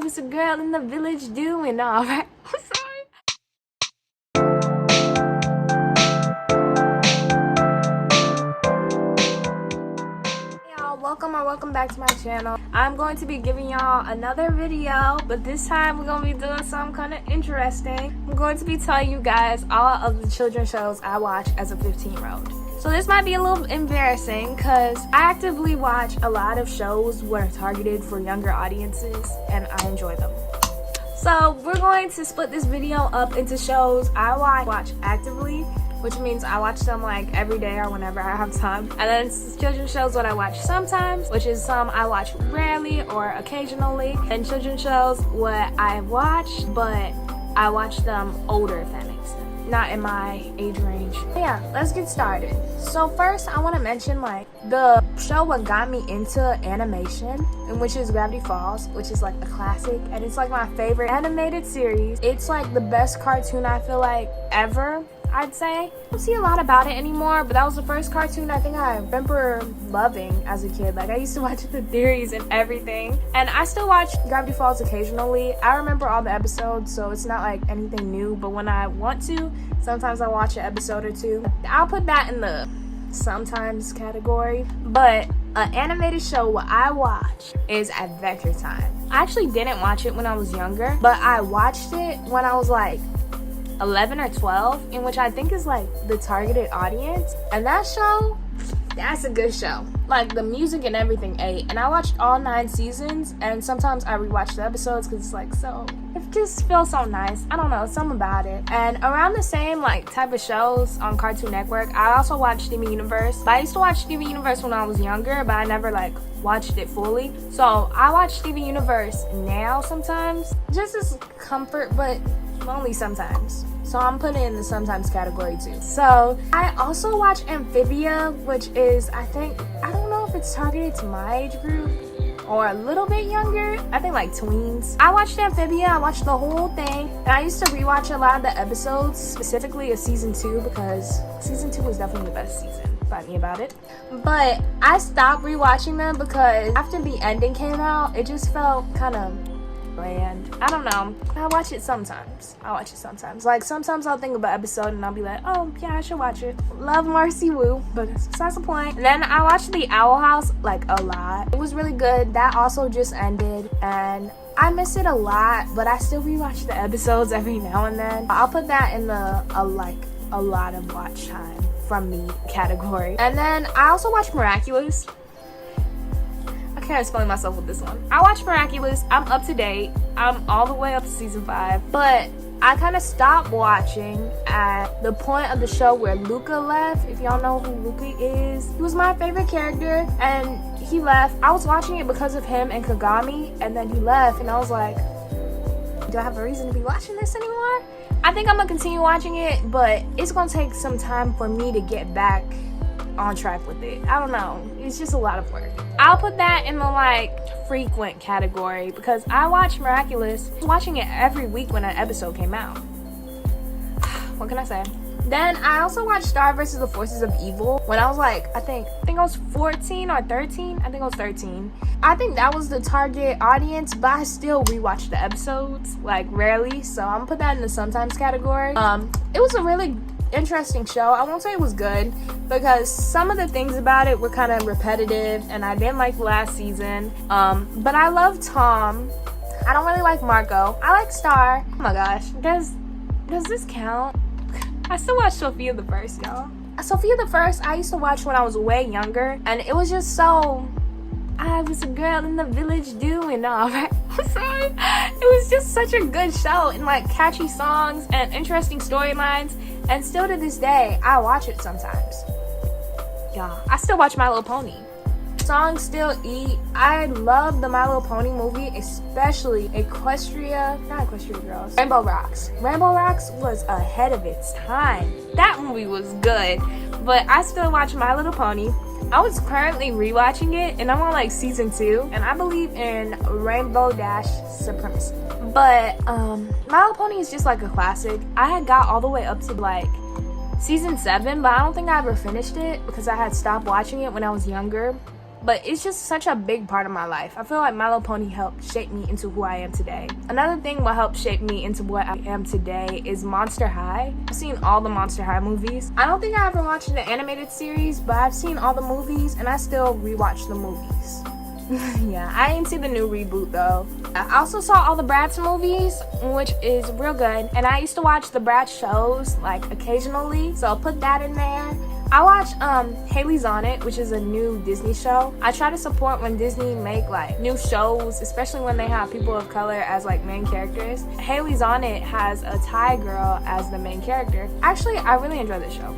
was a girl in the village doing all right. I'm sorry. Hey y'all, welcome back to my channel. I'm going to be giving y'all another video, but this time we're going to be doing something kind of interesting. I'm going to be telling you guys all of the children's shows I watched as a 15-year-old. So this might be a little embarrassing because I actively watch a lot of shows that are targeted for younger audiences and I enjoy them. So we're going to split this video up into shows I watch actively, which means I watch them like every day or whenever I have time. And then children's shows what I watch sometimes, which is some I watch rarely or occasionally. And children's shows what I watch, but I watch them older, if that makes sense. Not in my age range. Yeah, let's get started. So first I want to mention like the show what got me into animation, and which is Gravity Falls, which is like a classic and it's like my favorite animated series. It's like the best cartoon I feel like ever, I'd say. I don't see a lot about it anymore, but that was the first cartoon I think I remember loving as a kid. Like I used to watch the theories and everything, and I still watch Gravity Falls occasionally. I remember all the episodes, so it's not like anything new, but when I want to, sometimes I watch an episode or two. I'll put that in the sometimes category. But an animated show what I watch is Adventure Time. I actually didn't watch it when I was younger, but I watched it when I was like 11 or 12, in which I think is like the targeted audience, and that show, that's a good show. Like the music and everything ate, and I watched all 9 seasons, and sometimes I rewatch the episodes because it's like so, it just feels so nice. I don't know, something about it. And around the same like type of shows on Cartoon Network, I also watch Steven Universe. But I used to watch Steven Universe when I was younger, but I never like watched it fully. So I watch Steven Universe now sometimes, just as comfort, but only sometimes. So I'm putting it in the sometimes category too. So I also watch Amphibia, which is, I don't know if it's targeted to my age group or a little bit younger. I think like tweens. I watched Amphibia, I watched the whole thing, and I used to rewatch a lot of the episodes, specifically of season 2, because season 2 was definitely the best season. Fight me about it. But I stopped rewatching them because after the ending came out, it just felt kind of bland. I don't know. I watch it sometimes. Like sometimes I'll think of an episode and I'll be like, oh yeah, I should watch it. Love Marcy Wu, but that's the point. And then I watched The Owl House like a lot. It was really good. That also just ended and I miss it a lot, but I still rewatch the episodes every now and then. I'll put that in the a lot of watch time from me category. And then I also watch Miraculous. I can't explain myself with this one. I watch Miraculous. I'm up to date. I'm all the way up to season 5. But I kind of stopped watching at the point of the show where Luca left. If y'all know who Luca is, he was my favorite character and he left. I was watching it because of him and Kagami, and then he left and I was like, do I have a reason to be watching this anymore? I think I'm gonna continue watching it, but it's gonna take some time for me to get back on track with it. I don't know, it's just a lot of work. I'll put that in the like frequent category because I watch Miraculous, watching it every week when an episode came out. What can I say? Then I also watched Star vs. the Forces of Evil when I was like, I think I was 14 or 13. I think I was 13. I think that was the target audience, but I still rewatch the episodes like rarely, so I'm gonna put that in the sometimes category. It was a really interesting show. I won't say it was good because some of the things about it were kind of repetitive and I didn't like the last season. But I love Tom. I don't really like Marco. I like Star. Oh my gosh, does this count? I still watch Sophia the First, y'all. Sophia the First I used to watch when I was way younger, and it was just so, I was a girl in the village doing all right. I'm sorry. It was just such a good show and like catchy songs and interesting storylines. And still to this day, I watch it sometimes. Yeah, I still watch My Little Pony. Songs still eat. I love the My Little Pony movie, especially not Equestria Girls. Rainbow Rocks. Rainbow Rocks was ahead of its time. That movie was good, but I still watch My Little Pony. I was currently rewatching it, and I'm on like season 2, and I believe in Rainbow Dash Supremacy. But My Little Pony is just like a classic. I had got all the way up to like season 7, but I don't think I ever finished it because I had stopped watching it when I was younger. but it's just such a big part of my life. I feel like My Little Pony helped shape me into who I am today. Another thing what helped shape me into what I am today is Monster High. I've seen all the Monster High movies. I don't think I ever watched the animated series, but I've seen all the movies and I still rewatch the movies. Yeah, I didn't see the new reboot though. I also saw all the Bratz movies, which is real good, and I used to watch the Bratz shows like occasionally, so I'll put that in there. I watch Haley's on It, which is a new Disney show. I try to support when Disney make like new shows, especially when they have people of color as like main characters. Haley's on It has a Thai girl as the main character. Actually, I really enjoy this show.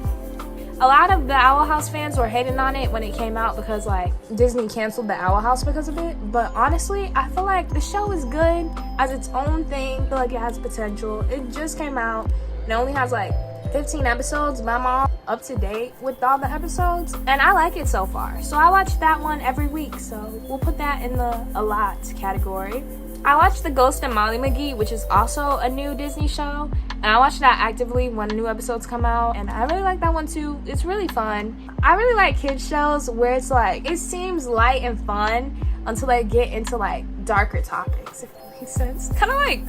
A lot of the Owl House fans were hating on it when it came out because like Disney canceled the Owl House because of it. But honestly, I feel like the show is good as its own thing. I feel like it has potential. It just came out and it only has like 15 episodes, but I'm all up to date with all the episodes and I like it so far. So I watch that one every week. So we'll put that in the a lot category. I watched The Ghost and Molly McGee, which is also a new Disney show. And I watch that actively when new episodes come out. And I really like that one too. It's really fun. I really like kids shows where it's like, it seems light and fun until they get into like darker topics, if that makes sense. Kind of like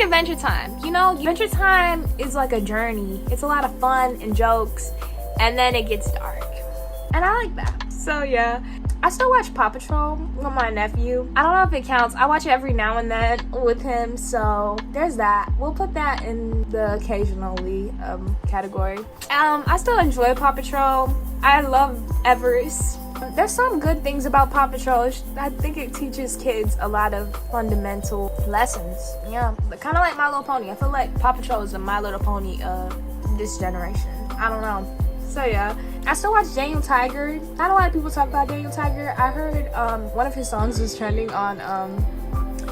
Adventure Time. You know, Adventure Time is like a journey. It's a lot of fun and jokes. And then it gets dark. And I like that. So yeah. I still watch Paw Patrol with my nephew. I don't know if it counts. I watch it every now and then with him, so there's that. We'll put that in the occasionally category. I still enjoy Paw Patrol. I love Everest. There's some good things about Paw Patrol. I think it teaches kids a lot of fundamental lessons. Yeah, kind of like My Little Pony. I feel like Paw Patrol is the My Little Pony of this generation. I don't know. So yeah, I still watch Daniel Tiger. Not a lot of people talk about Daniel Tiger. I heard one of his songs was trending on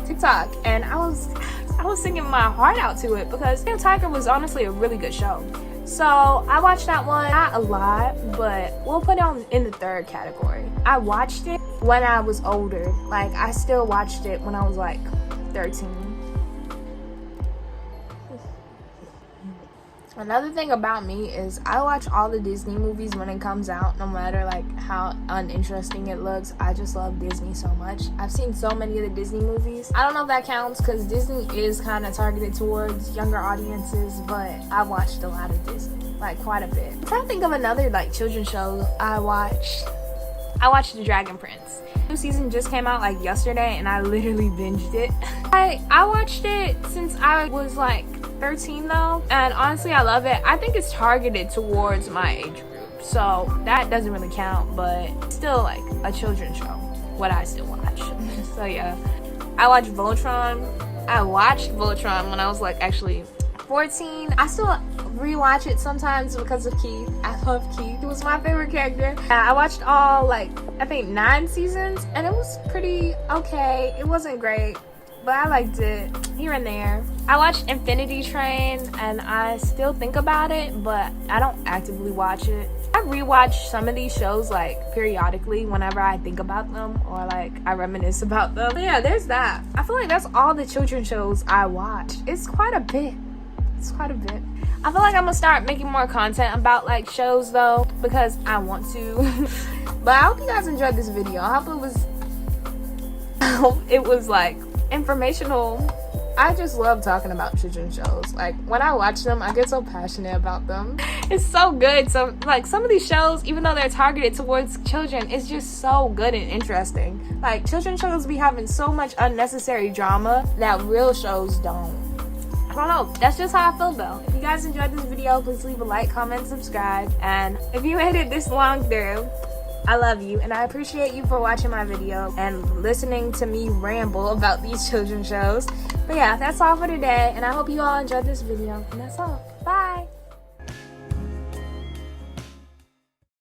TikTok, and I was singing my heart out to it because Daniel Tiger was honestly a really good show. So I watched that one, not a lot, but we'll put it in the third category. I watched it when I was older. Like I still watched it when I was like 13. Another thing about me is I watch all the Disney movies when it comes out, no matter like how uninteresting it looks. I just love Disney so much. I've seen so many of the Disney movies. I don't know if that counts because Disney is kind of targeted towards younger audiences, but I watched a lot of Disney, like quite a bit. I'm trying to think of another like children's show I watched. I watched The Dragon Prince. New season just came out like yesterday and I literally binged it. I watched it since I was like 13 though, and honestly I love it. I think it's targeted towards my age group, so that doesn't really count, but still like a children's show, what I still watch. So yeah, I watched Voltron. I watched Voltron when I was like actually 14. I still rewatch it sometimes because of Keith. I love Keith. He was my favorite character. I watched all like I think 9 seasons and it was pretty okay. It wasn't great, but I liked it here and there. I watched Infinity Train and I still think about it, but I don't actively watch it. I rewatch some of these shows like periodically whenever I think about them or like I reminisce about them. But yeah, there's that. I feel like that's all the children's shows I watch. It's quite a bit. I feel like I'm gonna start making more content about like shows though because I want to. But I hope you guys enjoyed this video. I hope it was like informational. I just love talking about children's shows. Like when I watch them, I get so passionate about them. It's so good. So like some of these shows, even though they're targeted towards children, it's just so good and interesting. Like children's shows be having so much unnecessary drama that real shows don't. I don't know. That's just how I feel though. If you guys enjoyed this video, please leave a like, comment, subscribe. And if you made it this long through, I love you and I appreciate you for watching my video and listening to me ramble about these children's shows. But yeah, that's all for today and I hope you all enjoyed this video and that's all. Bye!